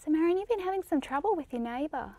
So Marion, you've been having some trouble with your neighbour.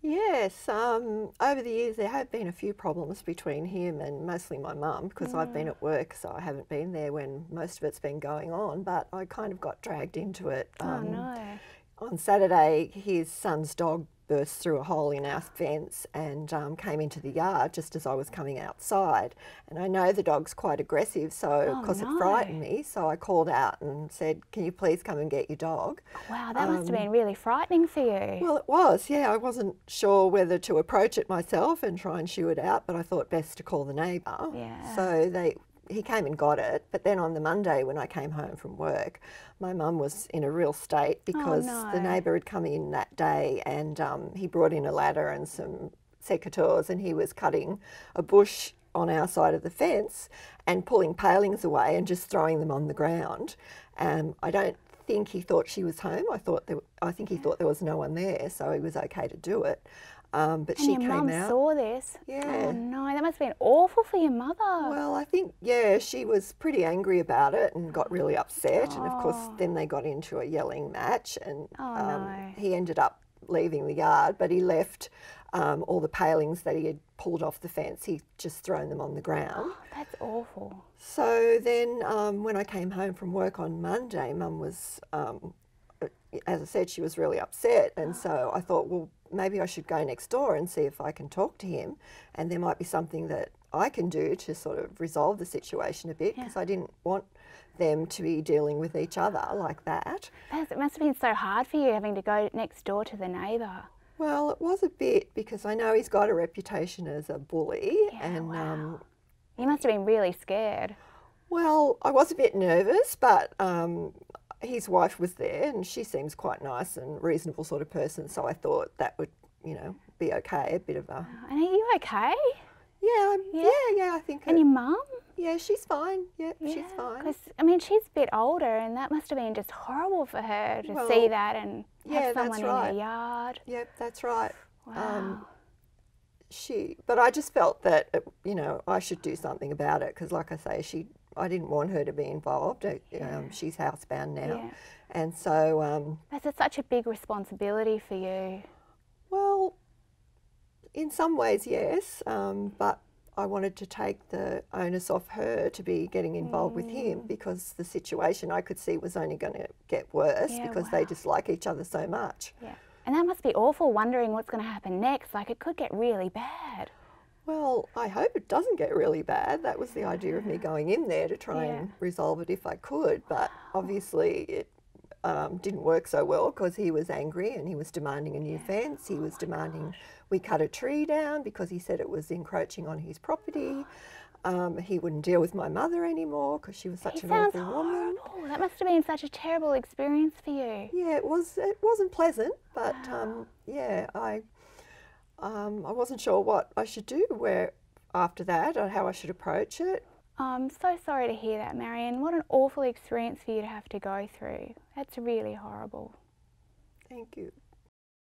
Yes, over the years there have been a few problems between him and mostly my mum because I've been at work, so I haven't been there when most of it's been going on, but I kind of got dragged into it. Oh no. On Saturday, his son's dog burst through a hole in our fence and came into the yard just as I was coming outside. And I know the dog's quite aggressive, so Oh, because no. it frightened me, so I called out and said, "Can you please come and get your dog?" Wow, that must have been really frightening for you. Well, it was, yeah. I wasn't sure whether to approach it myself and try and shoo it out, but I thought best to call the neighbour. Yeah. So he came and got it, but then on the Monday when I came home from work, my mum was in a real state because no. the neighbour had come in that day and he brought in a ladder and some secateurs and he was cutting a bush on our side of the fence and pulling palings away and just throwing them on the ground. I don't think he thought she was home. I think he thought there was no one there, so he was okay to do it. But And she your came mum out. saw this. Yeah. Oh no, that must have been awful for your mother. Well, I think, yeah, she was pretty angry about it and got really upset. And of course, then they got into a yelling match and no. he ended up leaving the yard, but he left all the palings that he had pulled off the fence. He'd just thrown them on the ground. That's awful. So then when I came home from work on Monday, Mum was, as I said, she was really upset. And so I thought, well, maybe I should go next door and see if I can talk to him and there might be something that I can do to sort of resolve the situation a bit because I didn't want them to be dealing with each other like that. It must have been so hard for you having to go next door to the neighbour. Well, it was a bit because I know he's got a reputation as a bully and wow. You must have been really scared. well, I was a bit nervous, but his wife was there and she seems quite nice and reasonable sort of person, so I thought that would, you know, be okay, a bit of a... And are you okay? Yeah, yeah, I think... And your mum? Yeah, she's fine. Yeah, she's fine. Because, I mean, she's a bit older and that must have been just horrible for her to see that and have someone in her yard. Yep, that's right. Wow. But I just felt that, you know, I should do something about it because, like I say, I didn't want her to be involved. She's housebound now. Yeah. And so... That's such a big responsibility for you. Well, in some ways, yes, but I wanted to take the onus off her to be getting involved with him because the situation I could see was only going to get worse because they dislike each other so much. Yeah. And that must be awful, wondering what's going to happen next. Like, it could get really bad. Well, I hope it doesn't get really bad. That was the idea of me going in there to try and resolve it if I could, but obviously it didn't work so well because he was angry and he was demanding a new fence. He was demanding we cut a tree down because he said it was encroaching on his property. He wouldn't deal with my mother anymore because she was such an awful woman. Horrible. That must have been such a terrible experience for you. Yeah, it was. It wasn't pleasant, but yeah, I wasn't sure what I should do after that or how I should approach it. I'm so sorry to hear that, Marion. What an awful experience for you to have to go through. That's really horrible. Thank you.